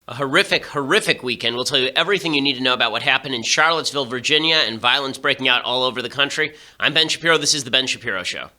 A horrific weekend. We'll tell you everything you need to know about what happened in Charlottesville, Virginia, and violence breaking out all over the country. I'm Ben Shapiro. This is The Ben Shapiro Show.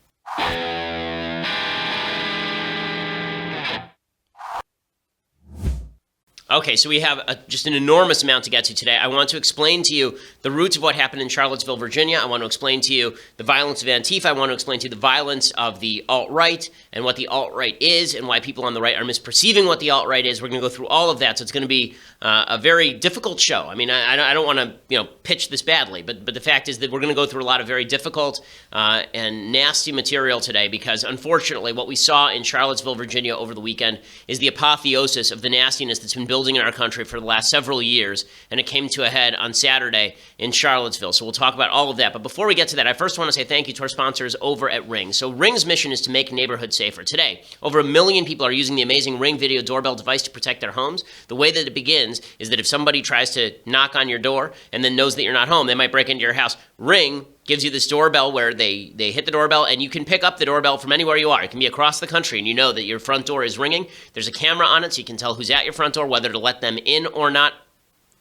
Okay, so we have just an enormous amount to get to today. I want to explain to you the roots of what happened in Charlottesville, Virginia. I want to explain to you the violence of Antifa. I want to explain to you the violence of the alt-right and what the alt-right is and why people on the right are misperceiving what the alt-right is. We're going to go through all of that, so it's going to be a very difficult show. I mean, I don't want to pitch this badly, but the fact is that we're going to go through a lot of very difficult and nasty material today because, unfortunately, what we saw in Charlottesville, Virginia over the weekend is the apotheosis of the nastiness that's been building in our country for the last several years, and it came to a head on Saturday in Charlottesville. So we'll talk about all of that. But before we get to that, I first want to say thank you to our sponsors over at Ring. So Ring's mission is to make neighborhoods safer. Today, over 1 million people are using the amazing Ring video doorbell device to protect their homes. The way that it begins is that if somebody tries to knock on your door and then knows that you're not home, they might break into your house. Ring gives you this doorbell where they hit the doorbell and you can pick up the doorbell from anywhere you are. It can be across the country and you know that your front door is ringing. There's a camera on it so you can tell who's at your front door, whether to let them in or not.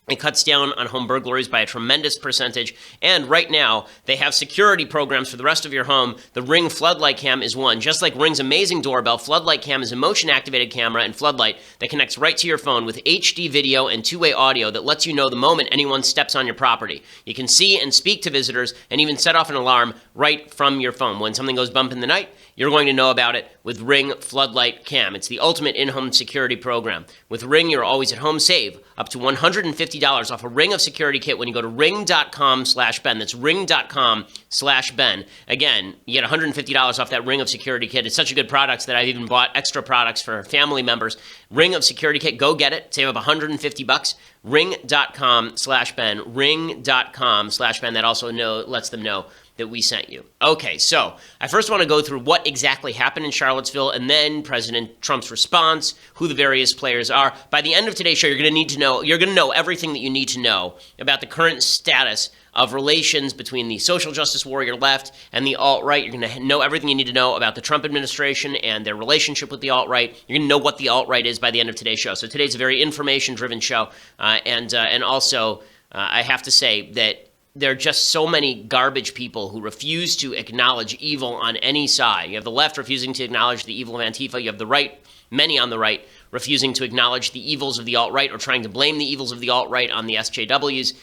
It cuts down on home burglaries by a tremendous percentage. And right now, they have security programs for the rest of your home. The Ring Floodlight Cam is one. Just like Ring's amazing doorbell, Floodlight Cam is a motion-activated camera and floodlight that connects right to your phone with HD video and two-way audio that lets you know the moment anyone steps on your property. You can see and speak to visitors and even set off an alarm right from your phone. When something goes bump in the night, you're going to know about it with Ring Floodlight Cam. It's the ultimate in-home security program. With Ring, you're always at home. Save up to $150 off a Ring of Security Kit when you go to ring.com/Ben. That's ring.com/Ben. Again, you get $150 off that Ring of Security Kit. It's such a good product that I've even bought extra products for family members. Ring of Security Kit, go get it. Save up $150. Ring.com/Ben. Ring.com/Ben. That also lets them know that we sent you. Okay, so I first want to go through what exactly happened in Charlottesville and then President Trump's response, who the various players are. By the end of today's show, you're going to know everything that you need to know about the current status of relations between the social justice warrior left and the alt-right. You're going to know everything you need to know about the Trump administration and their relationship with the alt-right. You're going to know what the alt-right is by the end of today's show. So today's a very information-driven show, and also I have to say that there are just so many garbage people who refuse to acknowledge evil on any side. You have the left refusing to acknowledge the evil of Antifa. You have the right, many on the right, refusing to acknowledge the evils of the alt-right or trying to blame the evils of the alt-right on the SJWs.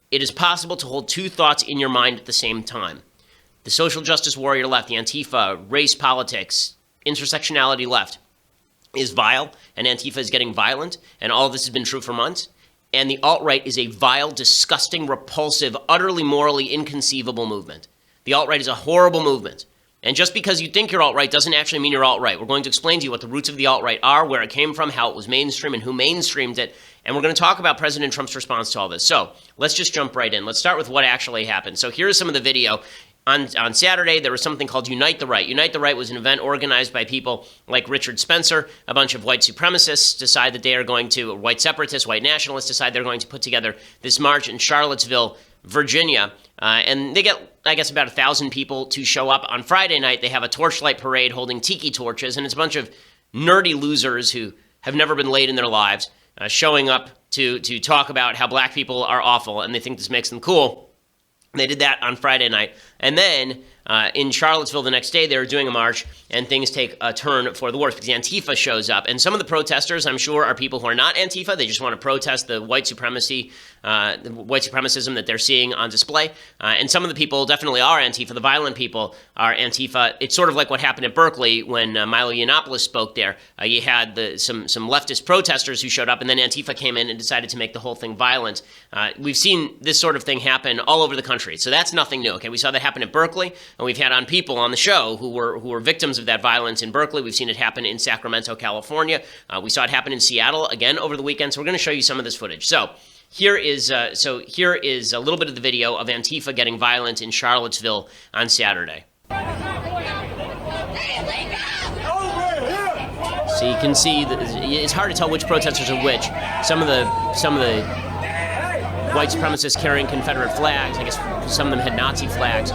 It is possible to hold two thoughts in your mind at the same time. The social justice warrior left, the Antifa, race politics, intersectionality left, is vile, and Antifa is getting violent, and all of this has been true for months. And the alt-right is a vile, disgusting, repulsive, utterly morally inconceivable movement. The alt-right is a horrible movement. And just because you think you're alt-right doesn't actually mean you're alt-right. We're going to explain to you what the roots of the alt-right are, where it came from, how it was mainstream, and who mainstreamed it. And we're going to talk about President Trump's response to all this. So let's just jump right in. Let's start with what actually happened. So here's some of the video. On Saturday, there was something called Unite the Right. Unite the Right was an event organized by people like Richard Spencer. A bunch of white supremacists decide that they are going to, white separatists, white nationalists decide they're going to put together this march in Charlottesville, Virginia. And they get, I guess, about 1,000 people to show up. On Friday night, they have a torchlight parade holding tiki torches, and it's a bunch of nerdy losers who have never been laid in their lives showing up to talk about how black people are awful, and they think this makes them cool. They did that on Friday night. And then in Charlottesville the next day, they were doing a march, and things take a turn for the worse because Antifa shows up. And some of the protesters, I'm sure, are people who are not Antifa. They just want to protest the white supremacy, the white supremacism that they're seeing on display. And some of the people definitely are Antifa. The violent people are Antifa. It's sort of like what happened at Berkeley when Milo Yiannopoulos spoke there. You had some leftist protesters who showed up, and then Antifa came in and decided to make the whole thing violent. We've seen this sort of thing happen all over the country. So that's nothing new. Okay, we saw that happen at Berkeley. And we've had on people on the show who were victims of that violence in Berkeley. We've seen it happen in Sacramento, California. We saw it happen in Seattle again over the weekend. So we're going to show you some of this footage. So here is a little bit of the video of Antifa getting violent in Charlottesville on Saturday. So you can see it's hard to tell which protesters are which. Some of the white supremacists carrying Confederate flags. I guess some of them had Nazi flags.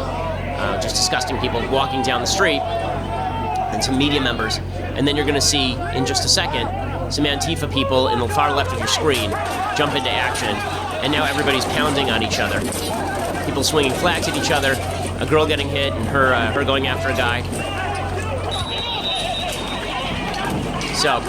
Just disgusting people walking down the street, and some media members. And then you're going to see in just a second some Antifa people in the far left of your screen jump into action, and now everybody's pounding on each other. People swinging flags at each other, a girl getting hit, and her going after a guy. So,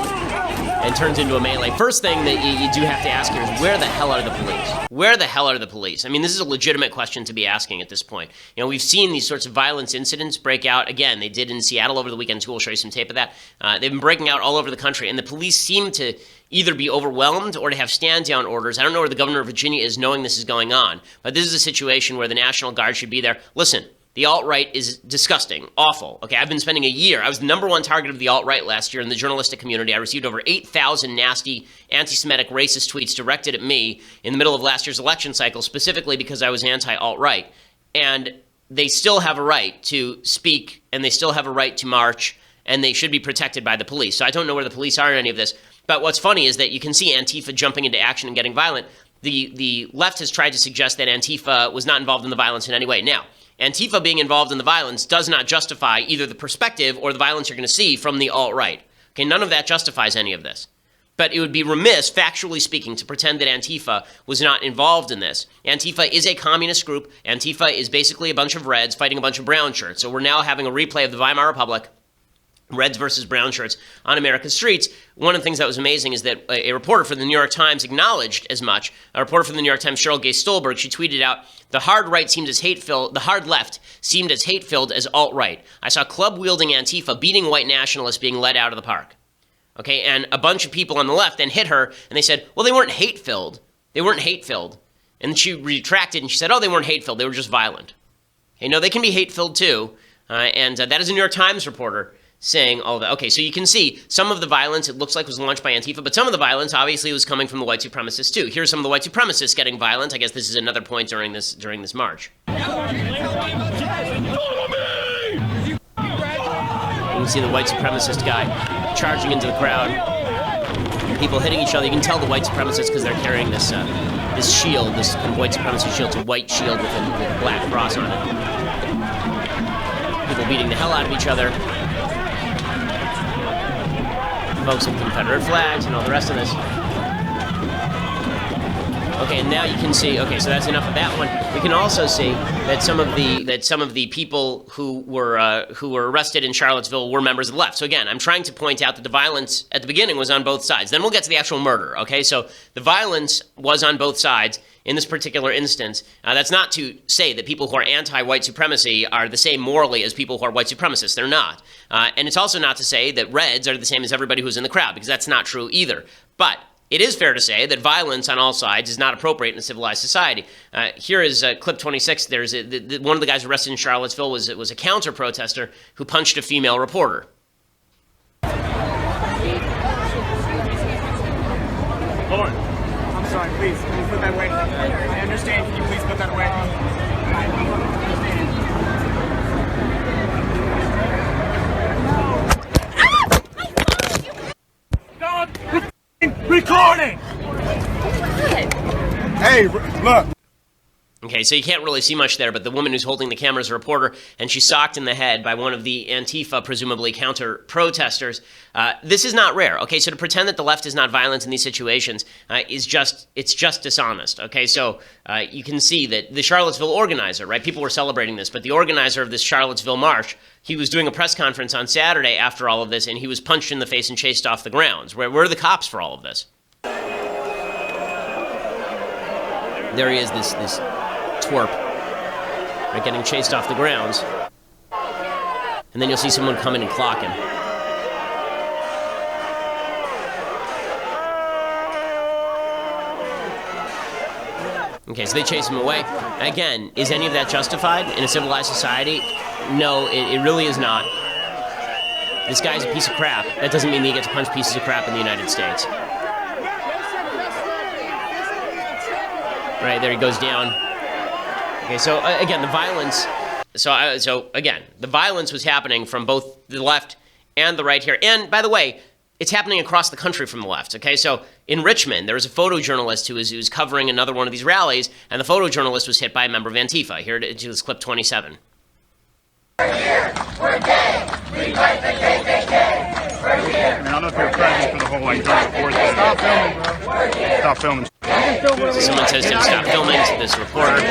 and turns into a melee. First thing that you do have to ask here is, where the hell are the police? Where the hell are the police? I mean, this is a legitimate question to be asking at this point. You know, we've seen these sorts of violence incidents break out. Again, they did in Seattle over the weekend, too. We'll show you some tape of that. They've been breaking out all over the country, and the police seem to either be overwhelmed or to have stand-down orders. I don't know where the governor of Virginia is knowing this is going on, but this is a situation where the National Guard should be there. Listen, the alt-right is disgusting, awful. Okay, I've been spending a year. I was the #1 target of the alt-right last year in the journalistic community. I received over 8,000 nasty, anti-Semitic, racist tweets directed at me in the middle of last year's election cycle, specifically because I was anti-alt-right. And they still have a right to speak, and they still have a right to march, and they should be protected by the police. So I don't know where the police are in any of this. But what's funny is that you can see Antifa jumping into action and getting violent. The left has tried to suggest that Antifa was not involved in the violence in any way. Now, Antifa being involved in the violence does not justify either the perspective or the violence you're going to see from the alt-right. Okay, none of that justifies any of this. But it would be remiss, factually speaking, to pretend that Antifa was not involved in this. Antifa is a communist group. Antifa is basically a bunch of reds fighting a bunch of brown shirts. So we're now having a replay of the Weimar Republic, reds versus brown shirts on America's streets. One of the things that was amazing is that a reporter for the New York Times acknowledged as much. A reporter for the New York Times, Cheryl Gay Stolberg, she tweeted out, the hard left seemed as hate-filled as alt-right. I saw club-wielding Antifa beating white nationalists being led out of the park. Okay, and a bunch of people on the left then hit her, and they said, well, they weren't hate-filled. They weren't hate-filled. And she retracted, and she said, oh, they weren't hate-filled. They were just violent. Okay, no, they can be hate-filled too. And that is a New York Times reporter saying all that. Okay, so you can see some of the violence, it looks like, was launched by Antifa, but some of the violence obviously was coming from the white supremacists too. Here's some of the white supremacists getting violent. I guess this is another point during this march. You can see the white supremacist guy charging into the crowd, people hitting each other. You can tell the white supremacists because they're carrying this shield, this kind of white supremacy shield. It's a white shield with a black cross on it. People beating the hell out of each other. Folks with Confederate flags and all the rest of this. Okay, and now you can see. Okay, so that's enough of that one. We can also see that some of the people who were arrested in Charlottesville were members of the left. So again, I'm trying to point out that the violence at the beginning was on both sides. Then we'll get to the actual murder. Okay, so the violence was on both sides in this particular instance. That's not to say that people who are anti-white supremacy are the same morally as people who are white supremacists. They're not. And it's also not to say that reds are the same as everybody who's in the crowd, because that's not true either. But it is fair to say that violence on all sides is not appropriate in a civilized society. Here is clip 26. There's one of the guys arrested in Charlottesville was a counter-protester who punched a female reporter. Lauren, I'm sorry, please. Can you put that away? I understand. Can you please put that away? Recording! Hey, look. Okay, so you can't really see much there, but the woman who's holding the camera is a reporter, and she's socked in the head by one of the Antifa, presumably counter-protesters. This is not rare, okay? So to pretend that the left is not violent in these situations it's just dishonest, okay? So you can see that the Charlottesville organizer, right? People were celebrating this, but the organizer of this Charlottesville march, he was doing a press conference on Saturday after all of this, and he was punched in the face and chased off the grounds. Where are the cops for all of this? There he is, this twerp, right, getting chased off the grounds. And then you'll see someone come in and clock him. Okay, so they chase him away. Again, is any of that justified in a civilized society? No, it really is not. This guy's a piece of crap. That doesn't mean that he gets to punch pieces of crap in the United States. Right, there he goes down. Okay, so again, the violence. So again, the violence was happening from both the left and the right here. And by the way, it's happening across the country from the left. Okay, so in Richmond, there was a photojournalist who was covering another one of these rallies, and the photojournalist was hit by a member of Antifa. Here is clip 27. We're here. We're gay. We fight the KKK. We're I mean, I don't know if you're present for the whole like during the fourth thing. Stop filming, bro. Stop filming. So someone says to him, stop filming, to this reporter.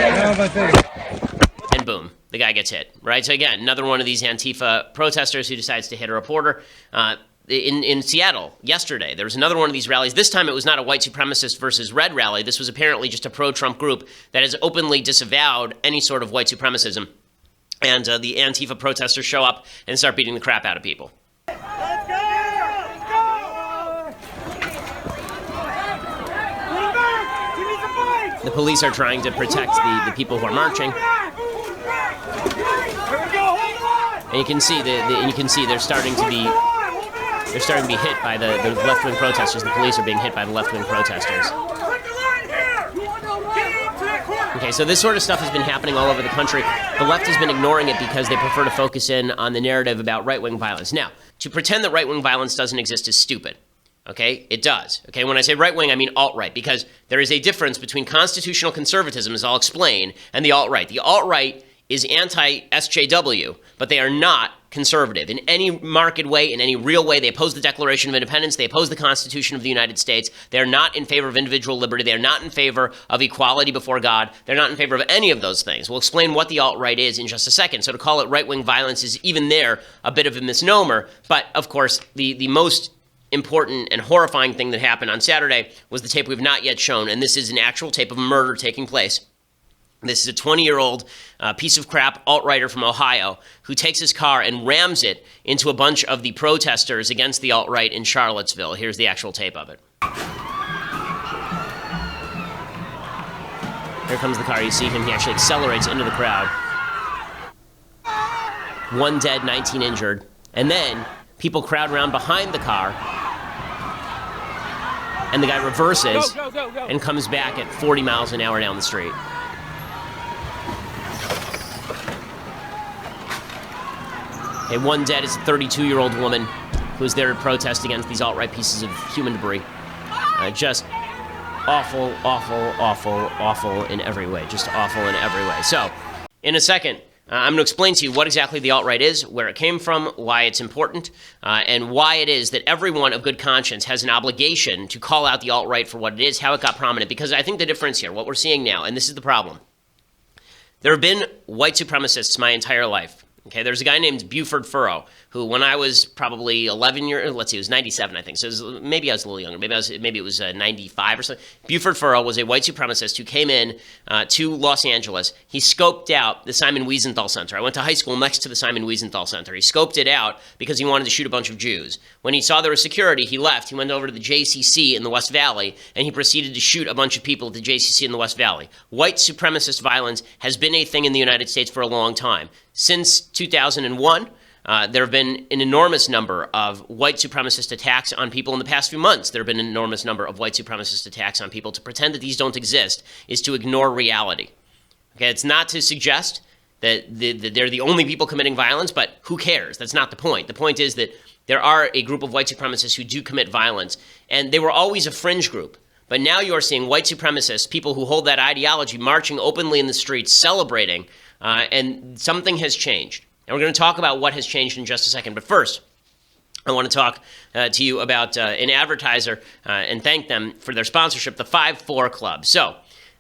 And boom, the guy gets hit, right? So again, another one of these Antifa protesters who decides to hit a reporter. In Seattle yesterday, there was another one of these rallies. This time it was not a white supremacist versus red rally. This was apparently just a pro-Trump group that has openly disavowed any sort of white supremacism. And the Antifa protesters show up and start beating the crap out of people. Let's go! Let's go! Give me some fight! The police are trying to protect the people who are marching. And you can see they're starting to be hit by the left-wing protesters. The police are being hit by the left-wing protesters. Okay, so this sort of stuff has been happening all over the country. The left has been ignoring it because they prefer to focus in on the narrative about right-wing violence. Now, to pretend that right-wing violence doesn't exist is stupid. Okay, it does. Okay, when I say right-wing, I mean alt-right, because there is a difference between constitutional conservatism, as I'll explain, and the alt-right. The alt-right is anti-SJW, but they are not conservative in any marked way, in any real way. They oppose the Declaration of Independence. They oppose the Constitution of the United States. They are not in favor of individual liberty. They are not in favor of equality before God. They're not in favor of any of those things. We'll explain what the alt-right is in just a second. So to call it right-wing violence is even there a bit of a misnomer. But, of course, the most important and horrifying thing that happened on Saturday was the tape we've not yet shown, and this is an actual tape of a murder taking place. This is a 20-year-old piece of crap alt-righter from Ohio who takes his car and rams it into a bunch of the protesters against the alt-right in Charlottesville. Here's the actual tape of it. Here comes the car. You see him. He actually accelerates into the crowd. 1 dead, 19 injured. And then people crowd around behind the car. And the guy reverses and comes back at 40 miles an hour down the street. Okay, 1 dead is a 32-year-old woman who's there to protest against these alt-right pieces of human debris. Just awful, awful, awful, awful in every way. Just awful in every way. So, in a second, I'm going to explain to you what exactly the alt-right is, where it came from, why it's important, and why it is that everyone of good conscience has an obligation to call out the alt-right for what it is, how it got prominent. Because I think the difference here, what we're seeing now, and this is the problem, there have been white supremacists my entire life. Okay, there's a guy named Buford Furrow, who when I was probably 11 years, let's see, it was 97, I think. So maybe I was a little younger. Maybe it was 95 or something. Buford Furrow was a white supremacist who came in to Los Angeles. He scoped out the Simon Wiesenthal Center. I went to high school next to the Simon Wiesenthal Center. He scoped it out because he wanted to shoot a bunch of Jews. When he saw there was security, he left. He went over to the JCC in the West Valley, and he proceeded to shoot a bunch of people at the JCC in the West Valley. White supremacist violence has been a thing in the United States for a long time. Since 2001, there have been an enormous number of white supremacist attacks on people in the past few months. There have been an enormous number of white supremacist attacks on people. To pretend that these don't exist is to ignore reality. Okay, it's not to suggest that they're the only people committing violence, but who cares? That's not the point. The point is that there are a group of white supremacists who do commit violence, and they were always a fringe group. But now you are seeing white supremacists, people who hold that ideology, marching openly in the streets, celebrating, and something has changed. And we're going to talk about what has changed in just a second. But first, I want to talk to you about an advertiser and thank them for their sponsorship, the 5-4 Club. So,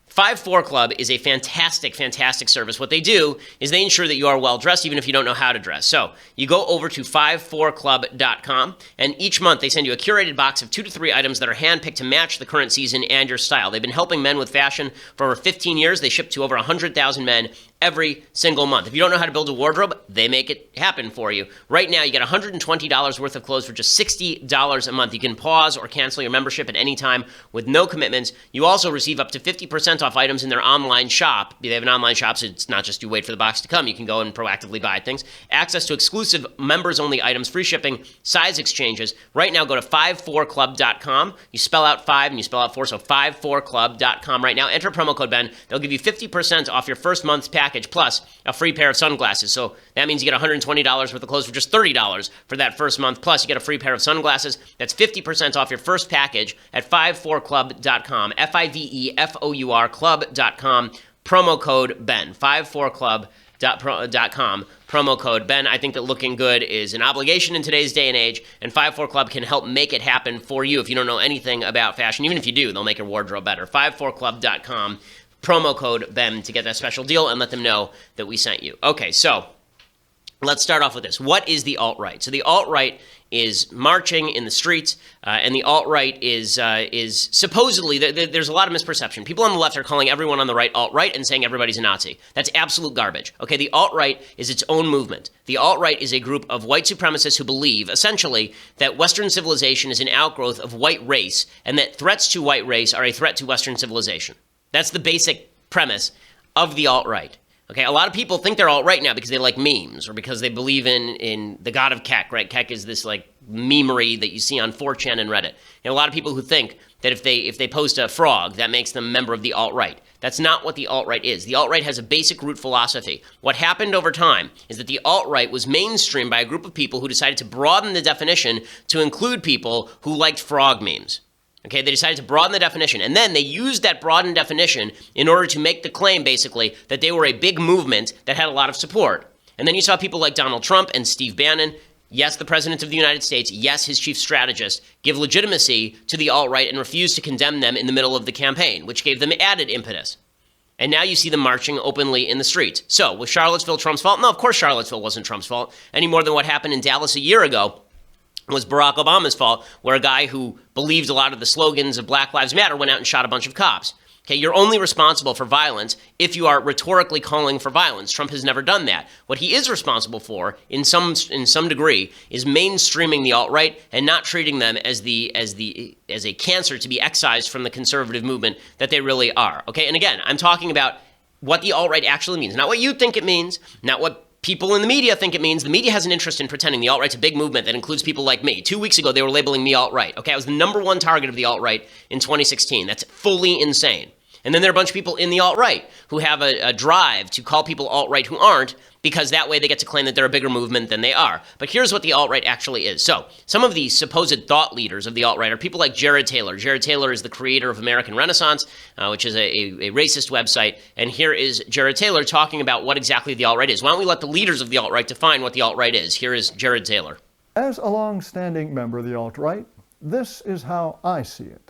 5-4 Club is a fantastic, fantastic service. What they do is they ensure that you are well-dressed even if you don't know how to dress. So you go over to 54club.com, and each month they send you a curated box of 2 to 3 items that are handpicked to match the current season and your style. They've been helping men with fashion for over 15 years. They ship to over 100,000 men every single month. If you don't know how to build a wardrobe, they make it happen for you. Right now, you get $120 worth of clothes for just $60 a month. You can pause or cancel your membership at any time with no commitments. You also receive up to 50% off items in their online shop. They have an online shop, so it's not just you wait for the box to come. You can go and proactively buy things. Access to exclusive members-only items, free shipping, size exchanges. Right now, go to 54club.com. You spell out 5 and you spell out 4, so 54club.com right now. Enter promo code Ben. They'll give you 50% off your first month's package plus a free pair of sunglasses. So that means you get $120 worth of clothes for just $30 for that first month. Plus, you get a free pair of sunglasses. That's 50% off your first package at 54club.com. FIVEFOUR club.com. Promo code Ben. 54club 544club.com, promo code Ben. I think that looking good is an obligation in today's day and age, and 54 Club can help make it happen for you. If you don't know anything about fashion, even if you do, they'll make your wardrobe better. 54club.com, promo code Ben to get that special deal and let them know that we sent you. Okay, so let's start off with this. What is the alt-right? So the alt-right is marching in the streets, and the alt-right is supposedly, there's a lot of misperception. People on the left are calling everyone on the right alt-right and saying everybody's a Nazi. That's absolute garbage. Okay, the alt-right is its own movement. The alt-right is a group of white supremacists who believe, essentially, that Western civilization is an outgrowth of white race, and that threats to white race are a threat to Western civilization. That's the basic premise of the alt-right. Okay, a lot of people think they're alt-right now because they like memes or because they believe in the god of Kek, right? Kek is this like memery that you see on 4chan and Reddit. A lot of people who think that if they post a frog, that makes them a member of the alt-right. That's not what the alt-right is. The alt-right has a basic root philosophy. What happened over time is that the alt-right was mainstreamed by a group of people who decided to broaden the definition to include people who liked frog memes. Okay, they decided to broaden the definition, and then they used that broadened definition in order to make the claim, basically, that they were a big movement that had a lot of support. And then you saw people like Donald Trump and Steve Bannon, yes, the President of the United States, yes, his chief strategist, give legitimacy to the alt-right and refuse to condemn them in the middle of the campaign, which gave them added impetus. And now you see them marching openly in the streets. So, was Charlottesville Trump's fault? No, of course Charlottesville wasn't Trump's fault, any more than what happened in Dallas a year ago was Barack Obama's fault, where a guy who believed a lot of the slogans of Black Lives Matter went out and shot a bunch of cops. Okay, you're only responsible for violence if you are rhetorically calling for violence. Trump has never done that. What he is responsible for, in some degree, is mainstreaming the alt-right and not treating them as a cancer to be excised from the conservative movement that they really are. Okay, and again, I'm talking about what the alt-right actually means, not what you think it means, not what people in the media think it means. The media has an interest in pretending the alt-right's a big movement that includes people like me. 2 weeks ago, they were labeling me alt-right. Okay, I was the #1 target of the alt-right in 2016. That's fully insane. And then there are a bunch of people in the alt-right who have a drive to call people alt-right who aren't, because that way they get to claim that they're a bigger movement than they are. But here's what the alt-right actually is. So some of the supposed thought leaders of the alt-right are people like Jared Taylor. Jared Taylor is the creator of American Renaissance, which is a racist website. And here is Jared Taylor talking about what exactly the alt-right is. Why don't we let the leaders of the alt-right define what the alt-right is? Here is Jared Taylor. As a long-standing member of the alt-right, this is how I see it.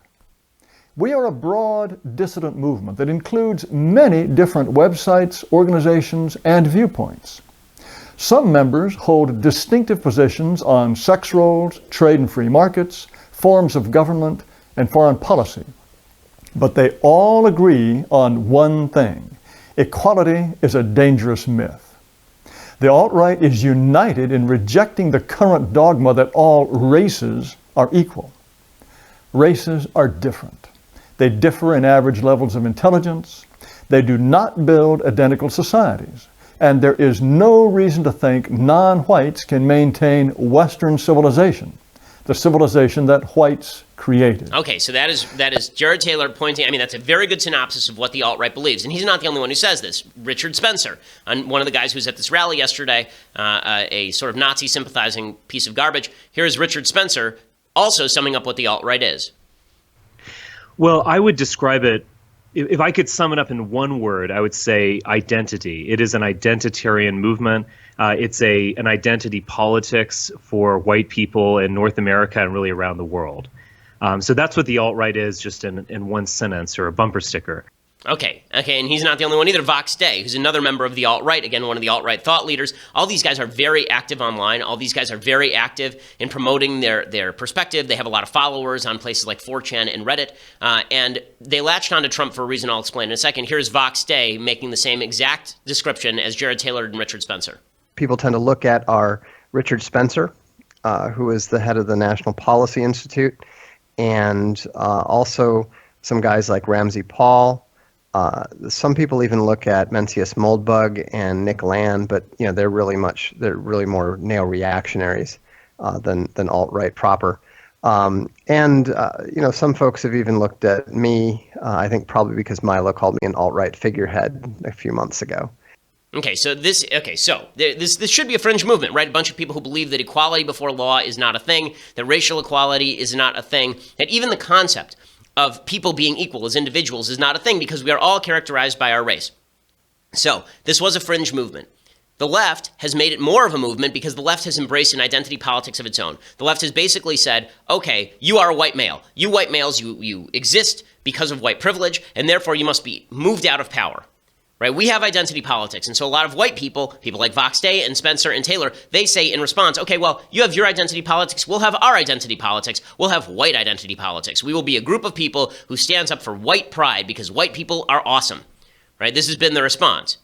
We are a broad dissident movement that includes many different websites, organizations, and viewpoints. Some members hold distinctive positions on sex roles, trade and free markets, forms of government, and foreign policy. But they all agree on one thing: equality is a dangerous myth. The alt-right is united in rejecting the current dogma that all races are equal. Races are different. They differ in average levels of intelligence. They do not build identical societies. And there is no reason to think non-whites can maintain Western civilization, the civilization that whites created. Okay, so that is Jared Taylor pointing. I mean, that's a very good synopsis of what the alt-right believes. And he's not the only one who says this. Richard Spencer, one of the guys who was at this rally yesterday, a sort of Nazi sympathizing piece of garbage. Here is Richard Spencer also summing up what the alt-right is. Well, I would describe it, if I could sum it up in one word, I would say identity. It is an identitarian movement. It's an identity politics for white people in North America and really around the world. So that's what the alt-right is, just in one sentence or a bumper sticker. Okay, and he's not the only one either. Vox Day, who's another member of the alt-right, again, one of the alt-right thought leaders. All these guys are very active online. All these guys are very active in promoting their perspective. They have a lot of followers on places like 4chan and Reddit, and they latched onto Trump for a reason I'll explain in a second. Here's Vox Day making the same exact description as Jared Taylor and Richard Spencer. People tend to look at our Richard Spencer, who is the head of the National Policy Institute, and also some guys like Ramsey Paul. Some people even look at Mencius Moldbug and Nick Land, but they're really more neo-reactionaries than alt-right proper. Some folks have even looked at me. I think probably because Milo called me an alt-right figurehead a few months ago. So this should be a fringe movement, right? A bunch of people who believe that equality before law is not a thing, that racial equality is not a thing, that even the concept of people being equal as individuals is not a thing because we are all characterized by our race. So this was a fringe movement. The left has made it more of a movement because the left has embraced an identity politics of its own. The left has basically said, okay, you are a white male. You white males, you exist because of white privilege, and therefore you must be moved out of power. Right? We have identity politics. And so a lot of white people like Vox Day and Spencer and Taylor, they say in response, okay, well, you have your identity politics. We'll have our identity politics. We'll have white identity politics. We will be a group of people who stands up for white pride because white people are awesome. Right? This has been the response.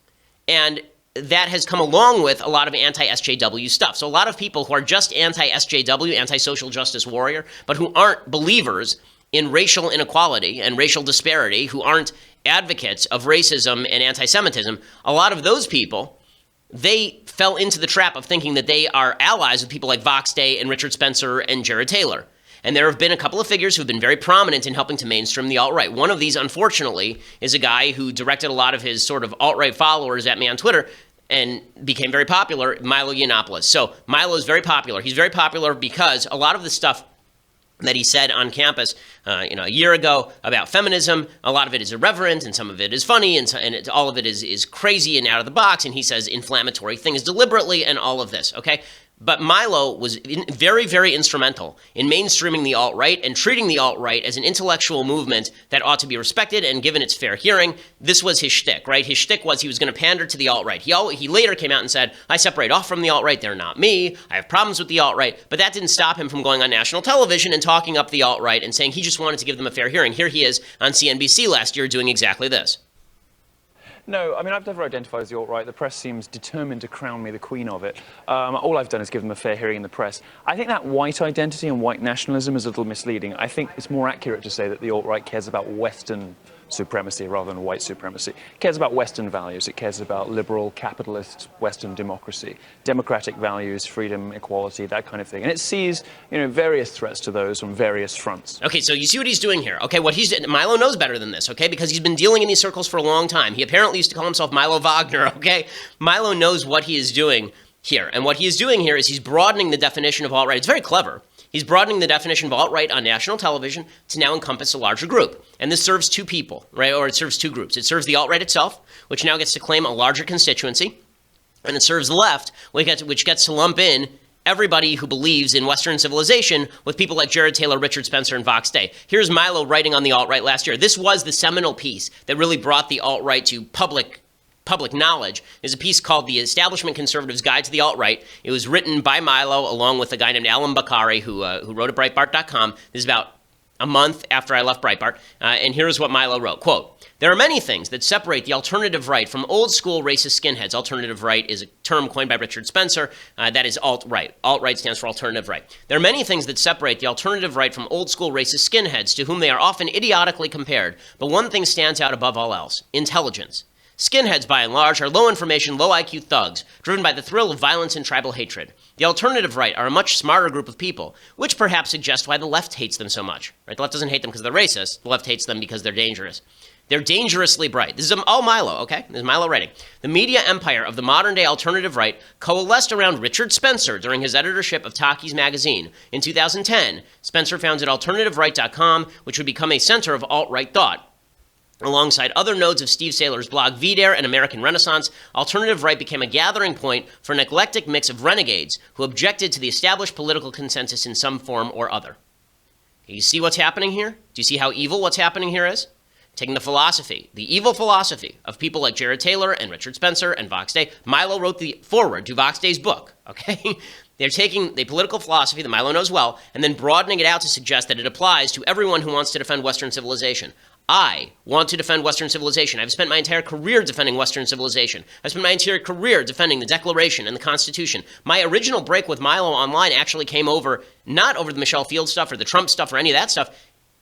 And that has come along with a lot of anti-SJW stuff. So a lot of people who are just anti-SJW, anti-social justice warrior, but who aren't believers in racial inequality and racial disparity, who aren't advocates of racism and anti-Semitism, a lot of those people, they fell into the trap of thinking that they are allies with people like Vox Day and Richard Spencer and Jared Taylor. And there have been a couple of figures who've been very prominent in helping to mainstream the alt-right. One of these, unfortunately, is a guy who directed a lot of his sort of alt-right followers at me on Twitter and became very popular, Milo Yiannopoulos. So Milo is very popular. He's very popular because a lot of the stuff that he said on campus, a year ago about feminism, a lot of it is irreverent, and some of it is funny, and all of it is crazy and out of the box. And he says inflammatory things deliberately, and all of this. Okay. But Milo was very, very instrumental in mainstreaming the alt-right and treating the alt-right as an intellectual movement that ought to be respected and given its fair hearing. This was his shtick, right? His shtick was he was going to pander to the alt-right. He later came out and said, I separate off from the alt-right. They're not me. I have problems with the alt-right. But that didn't stop him from going on national television and talking up the alt-right and saying he just wanted to give them a fair hearing. Here he is on CNBC last year doing exactly this. No, I mean, I've never identified as the alt-right. The press seems determined to crown me the queen of it. All I've done is give them a fair hearing in the press. I think that white identity and white nationalism is a little misleading. I think it's more accurate to say that the alt-right cares about Western supremacy rather than white supremacy. It cares about Western values. It cares about liberal, capitalist, Western democracy, democratic values, freedom, equality, that kind of thing. And it sees, various threats to those on various fronts. Okay, so you see what he's doing here. Okay, Milo knows better than this, okay, because he's been dealing in these circles for a long time. He apparently used to call himself Milo Wagner, okay? Milo knows what he is doing here. And what he is doing here is he's broadening the definition of alt-right. It's very clever. He's broadening the definition of alt-right on national television to now encompass a larger group. And this serves two people, right? Or it serves two groups. It serves the alt-right itself, which now gets to claim a larger constituency. And it serves the left, which gets to lump in everybody who believes in Western civilization with people like Jared Taylor, Richard Spencer, and Vox Day. Here's Milo writing on the alt-right last year. This was the seminal piece that really brought the alt-right to public knowledge. There's a piece called The Establishment Conservative's Guide to the Alt-Right. It was written by Milo along with a guy named Alan Bakari who wrote at Breitbart.com. This is about a month after I left Breitbart. And here's what Milo wrote. Quote, there are many things that separate the alternative right from old-school racist skinheads. Alternative right is a term coined by Richard Spencer. That is alt-right. Alt-right stands for alternative right. There are many things that separate the alternative right from old-school racist skinheads to whom they are often idiotically compared. But one thing stands out above all else: intelligence. Skinheads, by and large, are low-information, low-IQ thugs, driven by the thrill of violence and tribal hatred. The alternative right are a much smarter group of people, which perhaps suggests why the left hates them so much. Right? The left doesn't hate them because they're racist. The left hates them because they're dangerous. They're dangerously bright. This is all Milo, okay? This is Milo writing. The media empire of the modern-day alternative right coalesced around Richard Spencer during his editorship of Takis magazine. In 2010, Spencer founded AlternativeRight.com, which would become a center of alt-right thought. Alongside other nodes of Steve Saylor's blog VDare and American Renaissance, Alternative Right became a gathering point for an eclectic mix of renegades who objected to the established political consensus in some form or other. You see what's happening here? Do you see how evil what's happening here is? Taking the evil philosophy of people like Jared Taylor and Richard Spencer and Vox Day. Milo wrote the foreword to Vox Day's book, okay? They're taking the political philosophy that Milo knows well and then broadening it out to suggest that it applies to everyone who wants to defend Western civilization. I want to defend Western civilization. I've spent my entire career defending Western civilization. I've spent my entire career defending the Declaration and the Constitution. My original break with Milo online actually came not over the Michelle Field stuff or the Trump stuff or any of that stuff.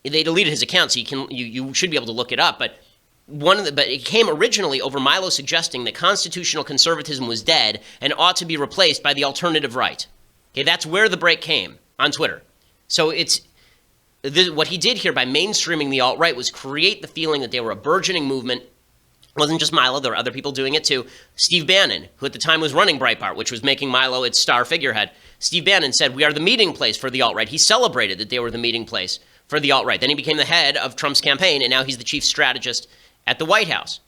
They deleted his account, so you should be able to look it up. But it came originally over Milo suggesting that constitutional conservatism was dead and ought to be replaced by the alternative right. Okay, that's where the break came on Twitter. So what he did here by mainstreaming the alt-right was create the feeling that they were a burgeoning movement. It wasn't just Milo, there were other people doing it too. Steve Bannon, who at the time was running Breitbart, which was making Milo its star figurehead, Steve Bannon said, we are the meeting place for the alt-right. He celebrated that they were the meeting place for the alt-right. Then he became the head of Trump's campaign, and now he's the chief strategist at the White House.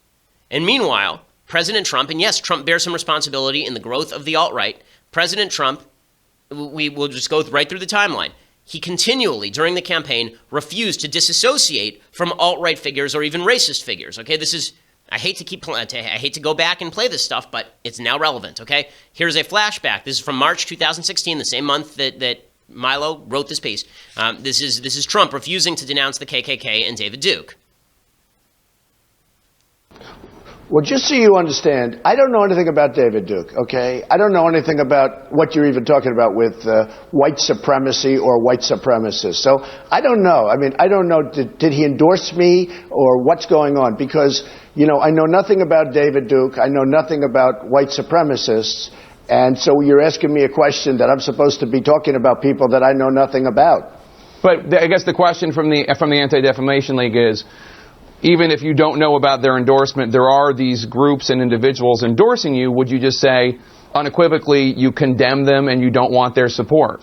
And meanwhile, President Trump, and yes, Trump bears some responsibility in the growth of the alt-right. President Trump, we will just go right through the timeline. He continually, during the campaign, refused to disassociate from alt-right figures or even racist figures. Okay, this is, I hate to go back and play this stuff, but it's now relevant. Okay, here's a flashback. This is from March 2016, the same month that Milo wrote this piece. This is Trump refusing to denounce the KKK and David Duke. Well, just so you understand, I don't know anything about David Duke, okay? I don't know anything about what you're even talking about with white supremacy or white supremacists. So I don't know. I mean, I don't know, did he endorse me or what's going on? Because, you know, I know nothing about David Duke. I know nothing about white supremacists. And so you're asking me a question that I'm supposed to be talking about people that I know nothing about. But I guess the question from the Anti-Defamation League is, even if you don't know about their endorsement, there are these groups and individuals endorsing you. Would you just say unequivocally you condemn them and you don't want their support?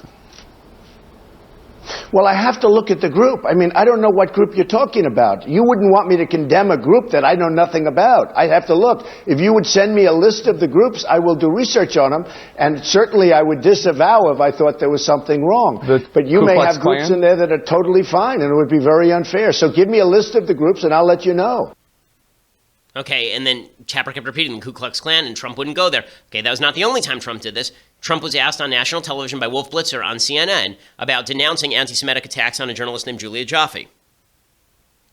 Well, I have to look at the group. I mean, I don't know what group you're talking about. You wouldn't want me to condemn a group that I know nothing about. I'd have to look. If you would send me a list of the groups, I will do research on them, and certainly I would disavow if I thought there was something wrong. But you may have groups in there that are totally fine, and it would be very unfair. So give me a list of the groups, and I'll let you know. Okay, and then Chapter kept repeating the Ku Klux Klan, and Trump wouldn't go there. Okay, that was not the only time Trump did this. Trump was asked on national television by Wolf Blitzer on CNN about denouncing anti-Semitic attacks on a journalist named Julia Joffe.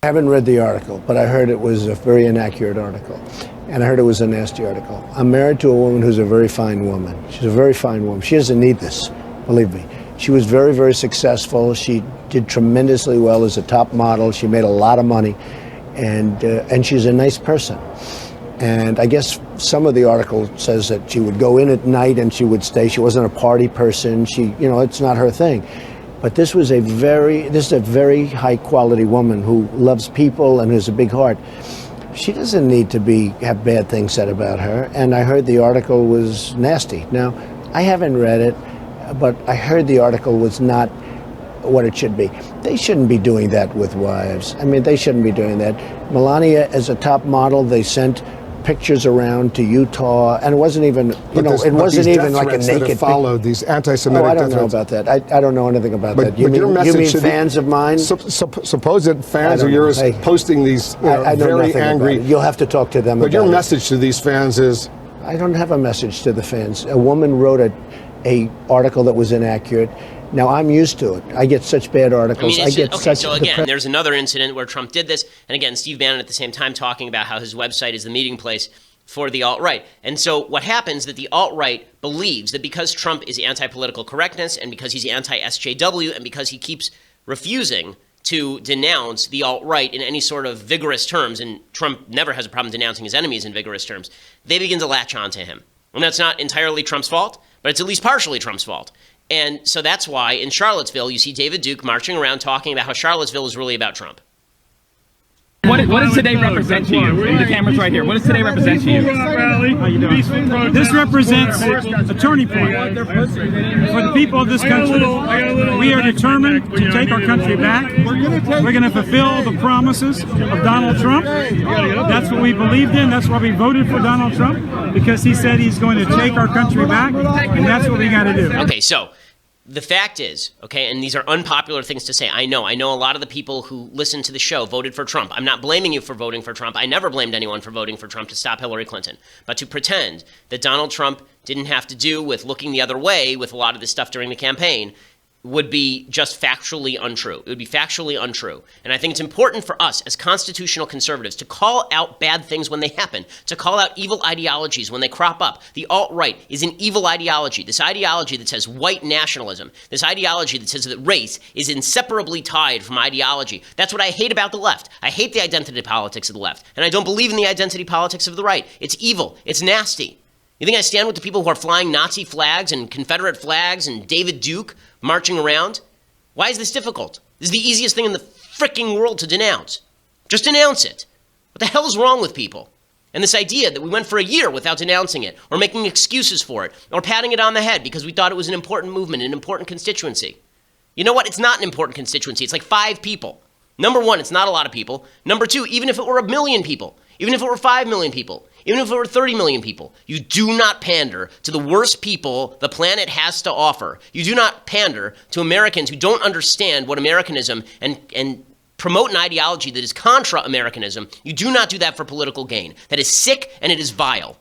I haven't read the article, but I heard it was a very inaccurate article, and I heard it was a nasty article. I'm married to a woman who's a very fine woman. She's a very fine woman. She doesn't need this, believe me. She was very, very successful. She did tremendously well as a top model. She made a lot of money, and she's a nice person. And I guess some of the article says that she would go in at night and she would stay. She wasn't a party person. It's not her thing. But this is a very high quality woman who loves people and has a big heart. She doesn't need to have bad things said about her. And I heard the article was nasty. Now, I haven't read it, but I heard the article was not what it should be. They shouldn't be doing that with wives. I mean, they shouldn't be doing that. Melania, as a top model, they sent pictures around to Utah, and it wasn't even, it wasn't even like a naked followed these anti-Semitic I don't know about that. I don't know anything about that. You mean fans of mine? Supposed fans of yours posting these very angry. You'll have to talk to them about it. But your message to these fans is? I don't have a message to the fans. A woman wrote a article that was inaccurate. Now, I'm used to it. I get such bad articles. So again, there's another incident where Trump did this. And again, Steve Bannon at the same time talking about how his website is the meeting place for the alt-right. And so what happens is that the alt-right believes that because Trump is anti-political correctness and because he's anti-SJW and because he keeps refusing to denounce the alt-right in any sort of vigorous terms, and Trump never has a problem denouncing his enemies in vigorous terms, they begin to latch on to him. And that's not entirely Trump's fault, but it's at least partially Trump's fault. And so that's why in Charlottesville, you see David Duke marching around talking about how Charlottesville is really about Trump. What does today represent to you? The camera's right here. What does today represent to you? How you doing? This represents a turning point for the people of this country. We are determined to take our country back. We're going to fulfill the promises of Donald Trump. That's what we believed in. That's why we voted for Donald Trump, because he said he's going to take our country back, and that's what we got to do. Okay, so the fact is, okay, and these are unpopular things to say. I know a lot of the people who listen to the show voted for Trump. I'm not blaming you for voting for Trump. I never blamed anyone for voting for Trump to stop Hillary Clinton. But to pretend that Donald Trump didn't have to do with looking the other way with a lot of this stuff during the campaign would be just factually untrue. It would be factually untrue. And I think it's important for us as constitutional conservatives to call out bad things when they happen, to call out evil ideologies when they crop up. The alt-right is an evil ideology, this ideology that says white nationalism, this ideology that says that race is inseparably tied from ideology. That's what I hate about the left. I hate the identity politics of the left, and I don't believe in the identity politics of the right. It's evil. It's nasty. You think I stand with the people who are flying Nazi flags and Confederate flags and David Duke marching around? Why is this difficult? This is the easiest thing in the fricking world to denounce. Just denounce it. What the hell is wrong with people? And this idea that we went for a year without denouncing it, or making excuses for it, or patting it on the head because we thought it was an important movement, an important constituency. You know what? It's not an important constituency. It's like 5 people. Number one, it's not a lot of people. Number two, even if it were 1 million people, even if it were 5 million people, even if it were 30 million people, you do not pander to the worst people the planet has to offer. You do not pander to Americans who don't understand what Americanism and promote an ideology that is contra Americanism. You do not do that for political gain. That is sick and it is vile.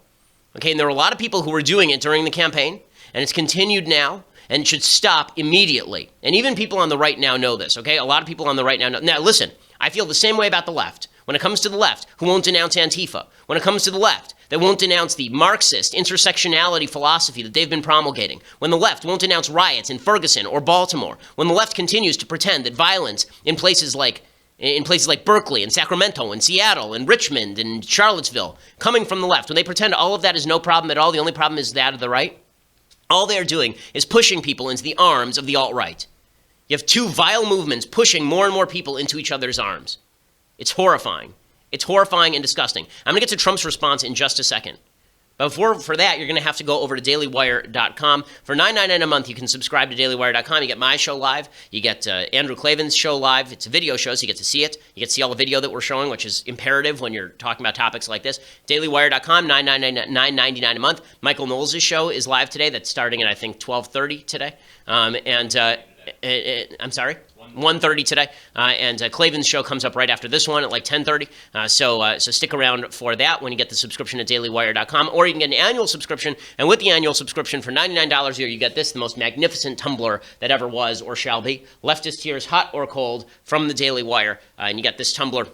Okay, and there are a lot of people who were doing it during the campaign, and it's continued now, and it should stop immediately. And even people on the right now know this, okay? A lot of people on the right now know. Now, listen, I feel the same way about the left. When it comes to the left, who won't denounce Antifa? When it comes to the left, that won't denounce the Marxist intersectionality philosophy that they've been promulgating. When the left won't denounce riots in Ferguson or Baltimore. When the left continues to pretend that violence in places like Berkeley and Sacramento and Seattle and Richmond and Charlottesville, coming from the left, when they pretend all of that is no problem at all, the only problem is that of the right, all they're doing is pushing people into the arms of the alt-right. You have two vile movements pushing more and more people into each other's arms. It's horrifying. It's horrifying and disgusting. I'm going to get to Trump's response in just a second. But for that, you're going to have to go over to dailywire.com. For $9.99 a month, you can subscribe to dailywire.com. You get my show live. You get Andrew Klavan's show live. It's a video show, so you get to see it. You get to see all the video that we're showing, which is imperative when you're talking about topics like this. dailywire.com, $9.99 a month. Michael Knowles' show is live today. That's starting at, I think, 12:30 today. I'm sorry? 1:30 today, and Klavan's show comes up right after this one at like 10:30. So stick around for that when you get the subscription at dailywire.com, or you can get an annual subscription. And with the annual subscription for $99 a year, you get this, the most magnificent tumbler that ever was or shall be. Leftist Tears, hot or cold, from the Daily Wire, and you get this tumbler.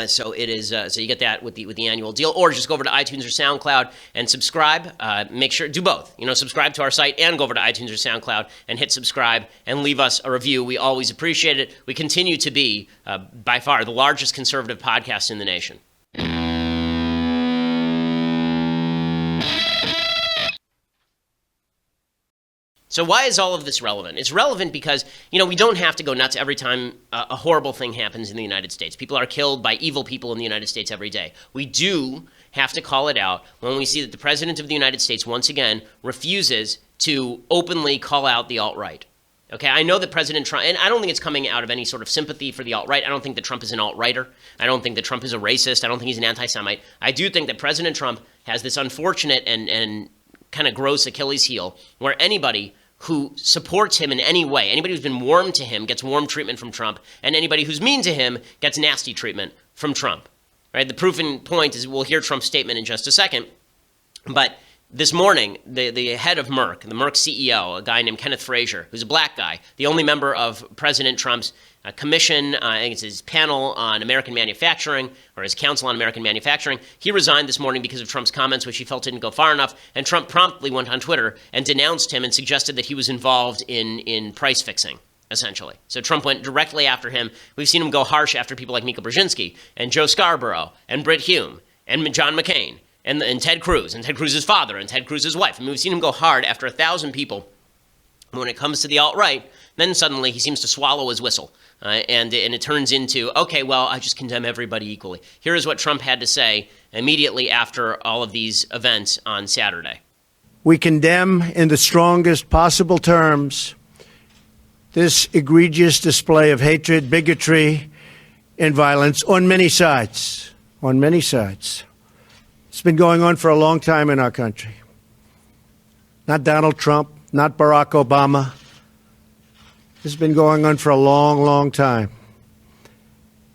So you get that with the annual deal, or just go over to iTunes or SoundCloud and subscribe. Make sure, do both. Subscribe to our site and go over to iTunes or SoundCloud and hit subscribe and leave us a review. We always appreciate it. We continue to be, by far, the largest conservative podcast in the nation. So why is all of this relevant? It's relevant because, we don't have to go nuts every time a horrible thing happens in the United States. People are killed by evil people in the United States every day. We do have to call it out when we see that the President of the United States, once again, refuses to openly call out the alt-right. Okay, I know that President Trump, and I don't think it's coming out of any sort of sympathy for the alt-right. I don't think that Trump is an alt-righter. I don't think that Trump is a racist. I don't think he's an anti-Semite. I do think that President Trump has this unfortunate and kind of gross Achilles heel where anybody who supports him in any way, anybody who's been warm to him gets warm treatment from Trump, and anybody who's mean to him gets nasty treatment from Trump. Right? The proof in point is we'll hear Trump's statement in just a second, but this morning, the head of Merck, the Merck CEO, a guy named Kenneth Frazier, who's a black guy, the only member of President Trump's commission, I think it's his panel on American manufacturing, or his council on American manufacturing, he resigned this morning because of Trump's comments, which he felt didn't go far enough, and Trump promptly went on Twitter and denounced him and suggested that he was involved in price fixing, essentially. So Trump went directly after him. We've seen him go harsh after people like Mika Brzezinski, and Joe Scarborough, and Britt Hume, and John McCain, and Ted Cruz, and Ted Cruz's father, and Ted Cruz's wife. I mean, we've seen him go hard after 1,000 people. When it comes to the alt-right, then suddenly he seems to swallow his whistle. And it turns into, okay, well, I just condemn everybody equally. Here is what Trump had to say immediately after all of these events on Saturday. We condemn in the strongest possible terms this egregious display of hatred, bigotry, and violence on many sides. On many sides. It's been going on for a long time in our country. Not Donald Trump, not Barack Obama. This has been going on for a long, long time.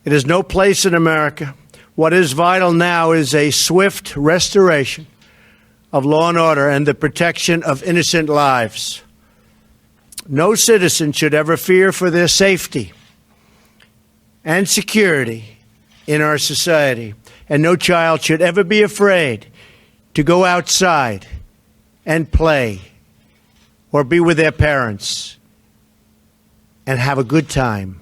It has no place in America. What is vital now is a swift restoration of law and order and the protection of innocent lives. No citizen should ever fear for their safety and security in our society. And no child should ever be afraid to go outside and play or be with their parents and have a good time.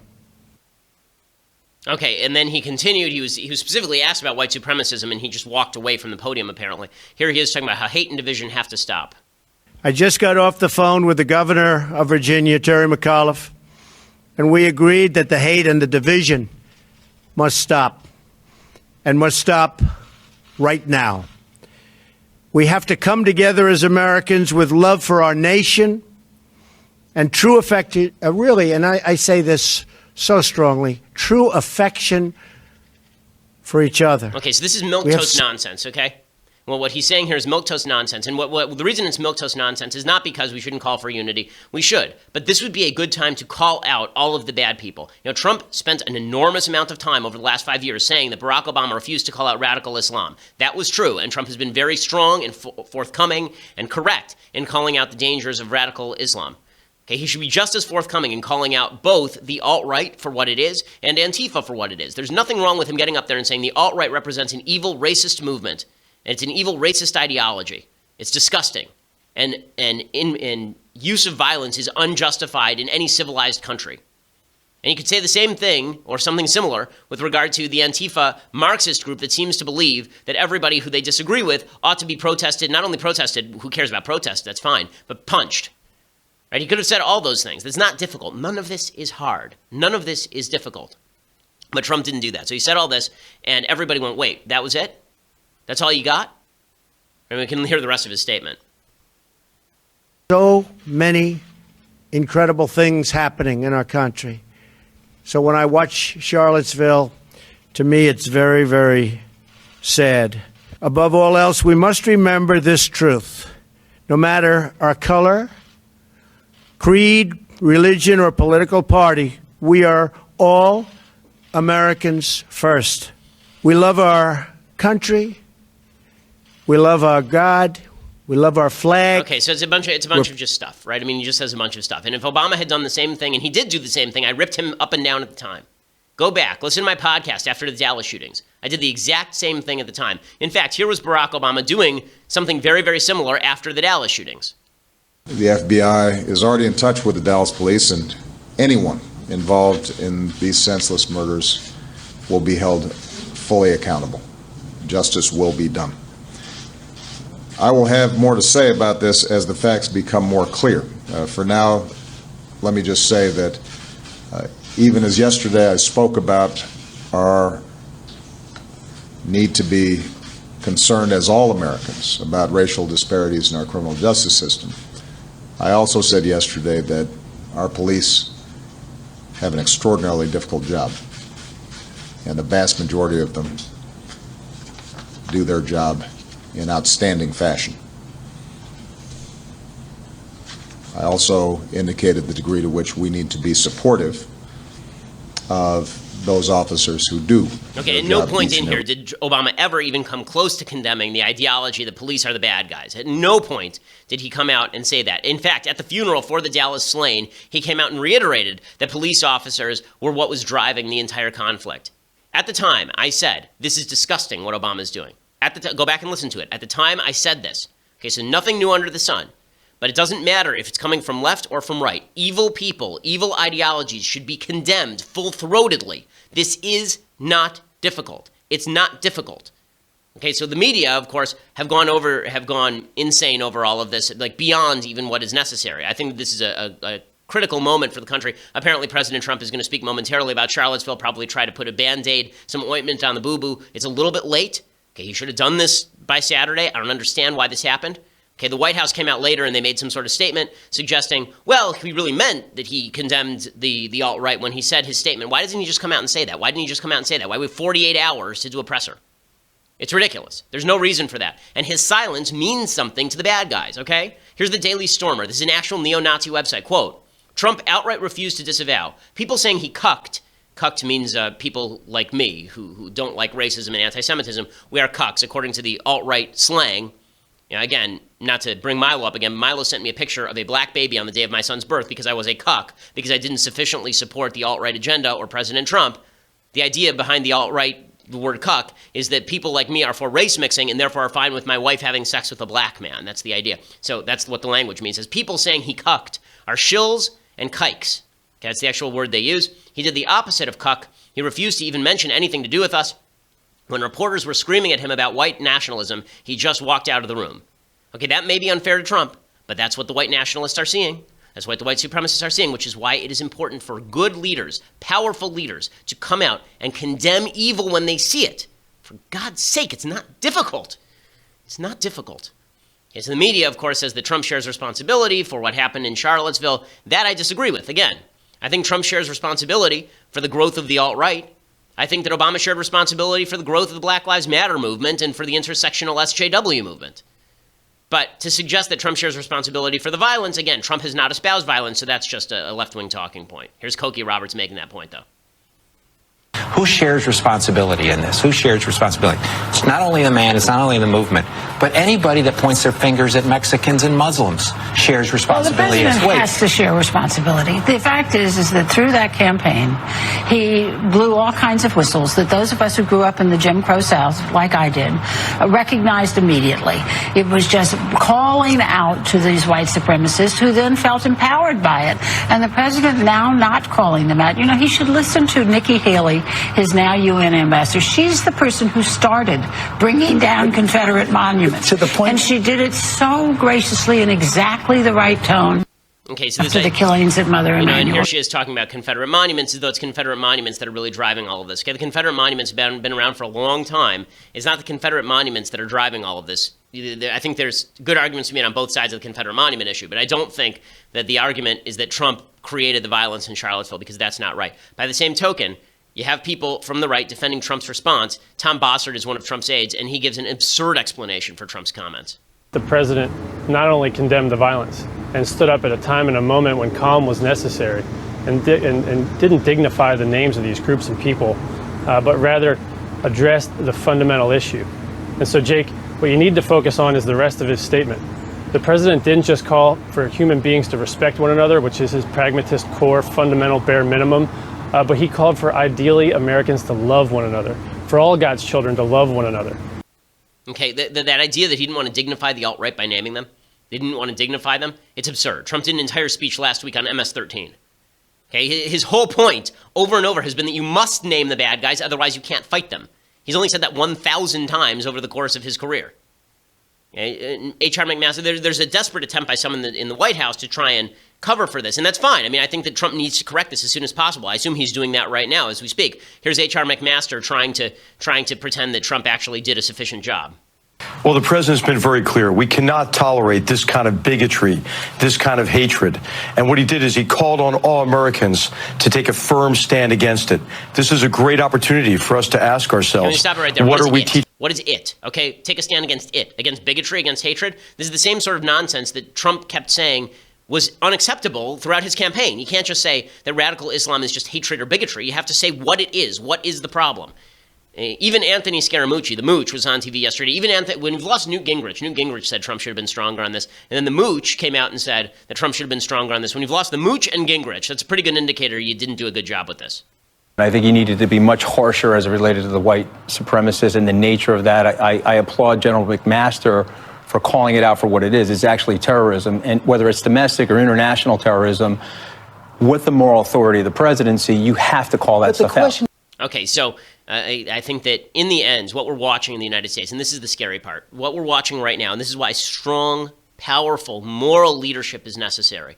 Okay, and then he continued. He was specifically asked about white supremacism, and he just walked away from the podium, apparently. Here he is talking about how hate and division have to stop. I just got off the phone with the governor of Virginia, Terry McAuliffe, and we agreed that the hate and the division must stop, and must stop right now. We have to come together as Americans with love for our nation and true affection, really, and I say this so strongly, true affection for each other. Okay, so this is milquetoast nonsense, okay? Well, what he's saying here is milquetoast nonsense. And what the reason it's milquetoast nonsense is not because we shouldn't call for unity. We should. But this would be a good time to call out all of the bad people. You know, Trump spent an enormous amount of time over the last 5 years saying that Barack Obama refused to call out radical Islam. That was true. And Trump has been very strong and forthcoming and correct in calling out the dangers of radical Islam. Okay, he should be just as forthcoming in calling out both the alt-right for what it is and Antifa for what it is. There's nothing wrong with him getting up there and saying the alt-right represents an evil racist movement. And it's an evil racist ideology. It's disgusting. And use of violence is unjustified in any civilized country. And you could say the same thing or something similar with regard to the Antifa Marxist group that seems to believe that everybody who they disagree with ought to be protested, not only protested, who cares about protest, that's fine, but punched. Right? He could have said all those things. That's not difficult. None of this is hard. None of this is difficult. But Trump didn't do that. So he said all this, and everybody went, wait, that was it? That's all you got? And we can hear the rest of his statement. So many incredible things happening in our country. So when I watch Charlottesville, to me it's very, very sad. Above all else, we must remember this truth. No matter our color, creed, religion, or political party, we are all Americans first. We love our country. We love our God. We love our flag. Okay, so it's a bunch of just stuff, right? I mean, he just says a bunch of stuff. And if Obama had done the same thing, and he did do the same thing, I ripped him up and down at the time. Go back, listen to my podcast after the Dallas shootings. I did the exact same thing at the time. In fact, here was Barack Obama doing something very, very similar after the Dallas shootings. The FBI is already in touch with the Dallas police, and anyone involved in these senseless murders will be held fully accountable. Justice will be done. I will have more to say about this as the facts become more clear. For now, let me just say that even as yesterday I spoke about our need to be concerned as all Americans about racial disparities in our criminal justice system, I also said yesterday that our police have an extraordinarily difficult job, and the vast majority of them do their job in outstanding fashion. I also indicated the degree to which we need to be supportive of those officers who do. Okay, at no point in here did Obama ever even come close to condemning the ideology that police are the bad guys. At no point did he come out and say that. In fact, at the funeral for the Dallas slain, he came out and reiterated that police officers were what was driving the entire conflict. At the time, I said, this is disgusting what Obama's doing. Go back and listen to it. At the time, I said this. Okay, so nothing new under the sun. But it doesn't matter if it's coming from left or from right. Evil people, evil ideologies should be condemned full-throatedly. This is not difficult. It's not difficult. Okay, so the media, of course, have gone insane over all of this, like beyond even what is necessary. I think this is a critical moment for the country. Apparently, President Trump is going to speak momentarily about Charlottesville, probably try to put a Band-Aid, some ointment on the boo-boo. It's a little bit late. Okay, he should have done this by Saturday. I don't understand why this happened. Okay, the White House came out later and they made some sort of statement suggesting, well, he really meant that he condemned the alt-right when he said his statement. Why doesn't he just come out and say that? Why didn't he just come out and say that? Why we have 48 hours to do a presser? It's ridiculous. There's no reason for that. And his silence means something to the bad guys, okay? Here's the Daily Stormer. This is an actual neo-Nazi website. Quote, Trump outright refused to disavow. People saying he cucked. Cucked means people like me who don't like racism and anti-Semitism. We are cucks, according to the alt-right slang. You know, again, not to bring Milo up again, Milo sent me a picture of a black baby on the day of my son's birth because I was a cuck, because I didn't sufficiently support the alt-right agenda or President Trump. The idea behind the alt-right, the word cuck, is that people like me are for race mixing and therefore are fine with my wife having sex with a black man. That's the idea. So that's what the language means. As people saying he cucked are shills and kikes. Okay, that's the actual word they use. He did the opposite of cuck. He refused to even mention anything to do with us. When reporters were screaming at him about white nationalism, he just walked out of the room. Okay, that may be unfair to Trump, but that's what the white nationalists are seeing. That's what the white supremacists are seeing, which is why it is important for good leaders, powerful leaders, to come out and condemn evil when they see it. For God's sake, it's not difficult. It's not difficult. Okay, so the media, of course, says that Trump shares responsibility for what happened in Charlottesville. That I disagree with. Again, I think Trump shares responsibility for the growth of the alt-right. I think that Obama shared responsibility for the growth of the Black Lives Matter movement and for the intersectional SJW movement. But to suggest that Trump shares responsibility for the violence, again, Trump has not espoused violence, so that's just a left-wing talking point. Here's Cokie Roberts making that point, though. Who shares responsibility in this? Who shares responsibility? It's not only the man, it's not only the movement, but anybody that points their fingers at Mexicans and Muslims shares responsibility well, the as well. president has to share responsibility. The fact is that through that campaign, he blew all kinds of whistles that those of us who grew up in the Jim Crow South, like I did, recognized immediately. It was just calling out to these white supremacists who then felt empowered by it. And the president now not calling them out. You know, he should listen to Nikki Haley, his now UN ambassador. She's the person who started bringing down Confederate monuments. To the point. And she did it so graciously in exactly the right tone. Okay, so after the killings at Mother and Emanuel. here she is talking about Confederate monuments as though it's Confederate monuments that are really driving all of this. Okay, the Confederate monuments have been around for a long time. It's not the Confederate monuments that are driving all of this. I think there's good arguments to be made on both sides of the Confederate monument issue, but I don't think that the argument is that Trump created the violence in Charlottesville, because that's not right. By the same token, you have people from the right defending Trump's response. Tom Bossert is one of Trump's aides, and he gives an absurd explanation for Trump's comments. The president not only condemned the violence and stood up at a time and a moment when calm was necessary and didn't dignify the names of these groups and people, but rather addressed the fundamental issue. And so, Jake, what you need to focus on is the rest of his statement. The president didn't just call for human beings to respect one another, which is his pragmatist core, fundamental bare minimum, but he called for ideally Americans to love one another, for all God's children to love one another. Okay, that idea that he didn't want to dignify the alt-right by naming them, they didn't want to dignify them, it's absurd. Trump did an entire speech last week on MS-13. Okay, his whole point over and over has been that you must name the bad guys, otherwise you can't fight them. He's only said that 1,000 times over the course of his career. Okay, H.R. McMaster, there's a desperate attempt by someone in the White House to try and cover for this, and that's fine. I mean, I think that Trump needs to correct this as soon as possible. I assume he's doing that right now as we speak. Here's H.R. McMaster trying to pretend that Trump actually did a sufficient job. Well, the president's been very clear. We cannot tolerate this kind of bigotry, this kind of hatred. And what he did is he called on all Americans to take a firm stand against it. This is a great opportunity for us to ask ourselves, Can you stop it right there? What are we teaching? What is it? Okay, take a stand against it, against bigotry, against hatred. This is the same sort of nonsense that Trump kept saying was unacceptable throughout his campaign. You can't just say that radical Islam is just hatred or bigotry. You have to say what it is. What is the problem? Even Anthony Scaramucci, the Mooch, was on TV yesterday. Even when we've lost Newt Gingrich said Trump should have been stronger on this. And then the Mooch came out and said that Trump should have been stronger on this. When you've lost the Mooch and Gingrich, that's a pretty good indicator you didn't do a good job with this. I think he needed to be much harsher as it related to the white supremacists and the nature of that. I applaud General McMaster for calling it out for what it is. It's actually terrorism, and whether it's domestic or international terrorism, with the moral authority of the presidency, you have to call that stuff out. Okay, so I think that in the end, what we're watching in the United States, and this is the scary part, what we're watching right now, and this is why strong, powerful, moral leadership is necessary.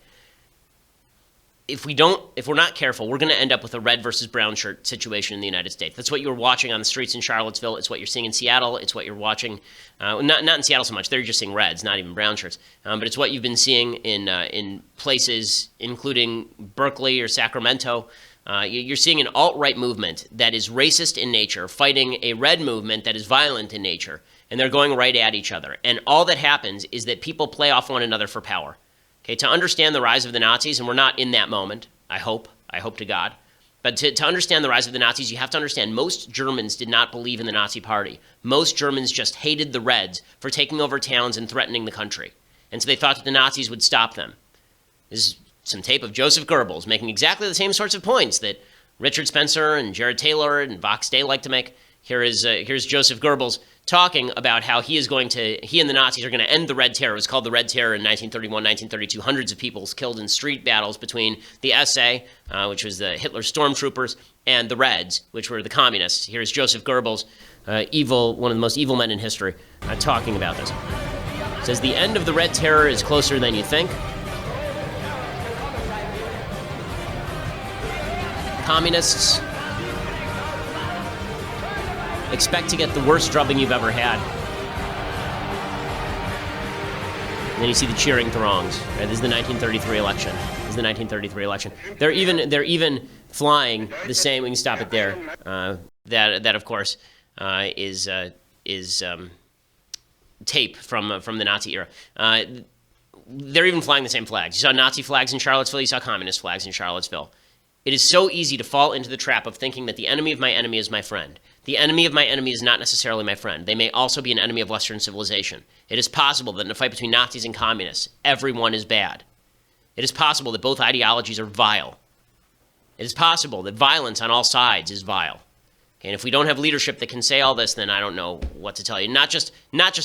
If we're not careful, we're going to end up with a red versus brown shirt situation in the United States. That's what you're watching on the streets in Charlottesville. It's what you're seeing in Seattle. It's what you're watching, not in Seattle so much. They're just seeing reds, not even brown shirts. But it's what you've been seeing in places including Berkeley or Sacramento. You're seeing an alt-right movement that is racist in nature, fighting a red movement that is violent in nature, and they're going right at each other. And all that happens is that people play off one another for power. Okay, to understand the rise of the Nazis, and we're not in that moment, I hope to God, but to understand the rise of the Nazis, you have to understand most Germans did not believe in the Nazi Party. Most Germans just hated the Reds for taking over towns and threatening the country. And so they thought that the Nazis would stop them. This is some tape of Joseph Goebbels making exactly the same sorts of points that Richard Spencer and Jared Taylor and Vox Day like to make. Here's Joseph Goebbels talking about how he and the Nazis are going to end the Red Terror. It was called the Red Terror in 1931, 1932. Hundreds of people killed in street battles between the SA, which was the Hitler stormtroopers, and the Reds, which were the communists. Here's Joseph Goebbels, one of the most evil men in history, talking about this. It says, the end of the Red Terror is closer than you think. Communists expect to get the worst drubbing you've ever had. And then you see the cheering throngs. Right? This is the 1933 election. as the 1933 election. They're even flying the same. We can stop it there. That of course is tape from the Nazi era. They're even flying the same flags. You saw Nazi flags in Charlottesville. You saw communist flags in Charlottesville. It is so easy to fall into the trap of thinking that the enemy of my enemy is my friend. The enemy of my enemy is not necessarily my friend. They may also be an enemy of Western civilization. It is possible that in a fight between Nazis and communists, everyone is bad. It is possible that both ideologies are vile. It is possible that violence on all sides is vile. And if we don't have leadership that can say all this, then I don't know what to tell you. Not just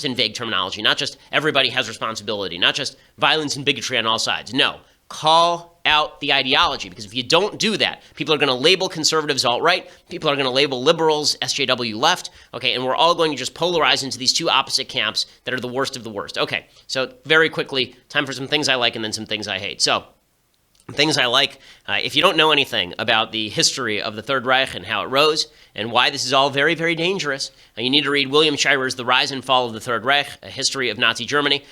in vague terminology, not just everybody has responsibility, not just violence and bigotry on all sides. No, call out the ideology, because if you don't do that, people are going to label conservatives alt-right, people are going to label liberals SJW left, okay, and we're all going to just polarize into these two opposite camps that are the worst of the worst. Okay, so very quickly, time for some things I like and then some things I hate. So, things I like, if you don't know anything about the history of the Third Reich and how it rose and why this is all very, very dangerous, you need to read William Shirer's The Rise and Fall of the Third Reich, A History of Nazi Germany.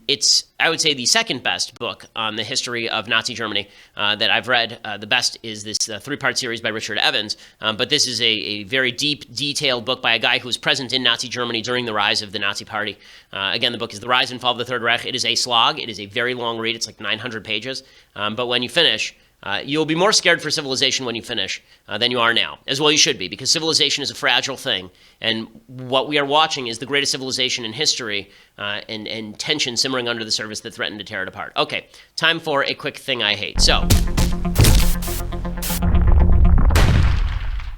It's, I would say, the second best book on the history of Nazi Germany that I've read. The best is this three-part series by Richard Evans, but this is a very deep, detailed book by a guy who was present in Nazi Germany during the rise of the Nazi Party. Again, the book is The Rise and Fall of the Third Reich. It is a slog. It is a very long read. It's like 900 pages. But when you finish, you'll be more scared for civilization when you finish than you are now, as well you should be, because civilization is a fragile thing, and what we are watching is the greatest civilization in history and tension simmering under the surface that threatened to tear it apart. Okay, time for a quick thing I hate. So,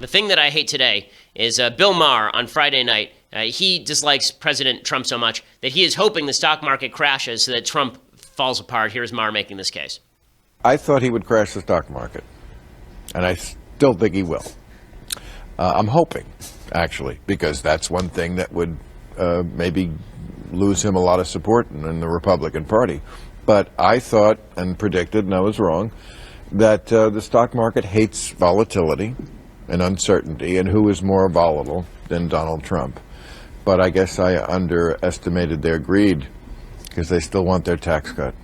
the thing that I hate today is Bill Maher on Friday night. He dislikes President Trump so much that he is hoping the stock market crashes so that Trump falls apart. Here's Maher making this case. I thought he would crash the stock market, and I still think he will. I'm hoping, actually, because that's one thing that would maybe lose him a lot of support in the Republican Party. But I thought and predicted, and I was wrong, that the stock market hates volatility and uncertainty, and who is more volatile than Donald Trump? But I guess I underestimated their greed, because they still want their tax cut.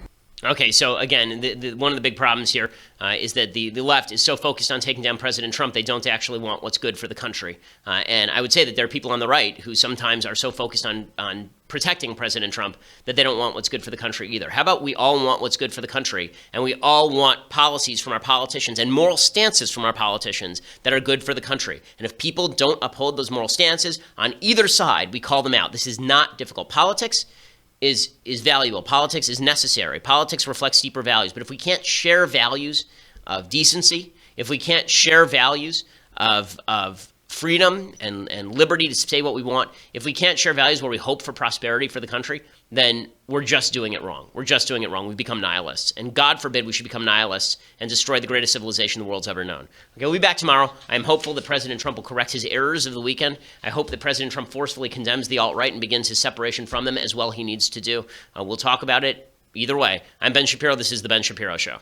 Okay, so again, one of the big problems here is that the left is so focused on taking down President Trump, they don't actually want what's good for the country. And I would say that there are people on the right who sometimes are so focused on protecting President Trump that they don't want what's good for the country either. How about we all want what's good for the country, and we all want policies from our politicians and moral stances from our politicians that are good for the country. And if people don't uphold those moral stances on either side, we call them out. This is not difficult. Politics is valuable. Politics is necessary. Politics reflects deeper values. But if we can't share values of decency, if we can't share values of freedom and liberty to say what we want, if we can't share values where we hope for prosperity for the country, then we're just doing it wrong. We're just doing it wrong. We've become nihilists. And God forbid we should become nihilists and destroy the greatest civilization the world's ever known. Okay, we'll be back tomorrow. I'm hopeful that President Trump will correct his errors of the weekend. I hope that President Trump forcefully condemns the alt-right and begins his separation from them as well he needs to do. We'll talk about it either way. I'm Ben Shapiro. This is The Ben Shapiro Show.